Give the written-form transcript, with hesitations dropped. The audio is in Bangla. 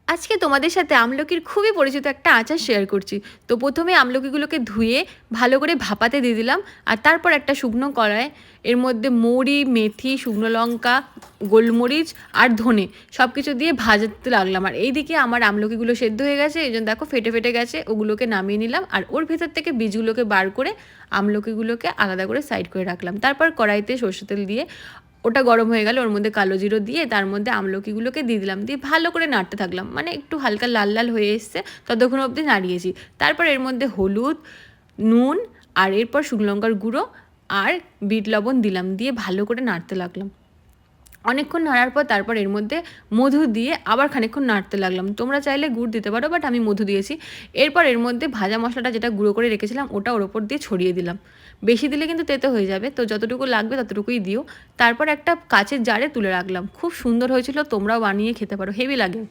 আজকে তোমাদের সাথে আমলকির খুবই পরিচিত একটা আচার শেয়ার করছি। তো প্রথমে আমলকিগুলোকে ধুয়ে ভালো করে ভাপাতে দিয়ে দিলাম। আর তারপর একটা শুকনো কড়ায় এর মধ্যে মৌরি, মেথি, শুকনো লঙ্কা, গোলমরিচ আর ধনে সব কিছু দিয়ে ভাজতে লাগলাম। আর এইদিকে আমার আমলকিগুলো সেদ্ধ হয়ে গেছে, এই জন্য দেখো ফেটে ফেটে গেছে, ওগুলোকে নামিয়ে নিলাম। আর ওর ভেতর থেকে বীজগুলোকে বার করে আমলকিগুলোকে আলাদা করে সাইড করে রাখলাম। তারপর কড়াইতে সর্ষে তেল দিয়ে ওটা গরম হয়ে গেল, ওর মধ্যে কালো জিরো দিয়ে তার মধ্যে আমলকিগুলোকে দিয়ে দিলাম, দিয়ে ভালো করে নাড়তে থাকলাম, মানে একটু হালকা লাল লাল হয়ে এসছে ততক্ষণ অবধি নাড়িয়েছি। তারপর এর মধ্যে হলুদ, নুন আর এরপর শুকনো লঙ্কার গুঁড়ো আর বিট লবণ দিলাম, দিয়ে ভালো করে নাড়তে লাগলাম। অনেকক্ষণ নাড়ার পর তারপর এর মধ্যে মধু দিয়ে আবার খানিকক্ষণ নাড়তে লাগলাম। তোমরা চাইলে গুড় দিতে পারো, বাট আমি মধু দিয়েছি। এরপর এর মধ্যে ভাজা মশলাটা যেটা গুঁড়ো করে রেখেছিলাম ওটা ওর ওপর দিয়ে ছড়িয়ে দিলাম। বেশি দিলে কিন্তু তেতো হয়ে যাবে, তো যতটুকু লাগবে ততটুকুই দিও। তারপর একটা কাচের জারে তুলে রাখলাম। খুব সুন্দর হয়েছিল, তোমরাও বানিয়ে খেতে পারো, হেভি লাগে।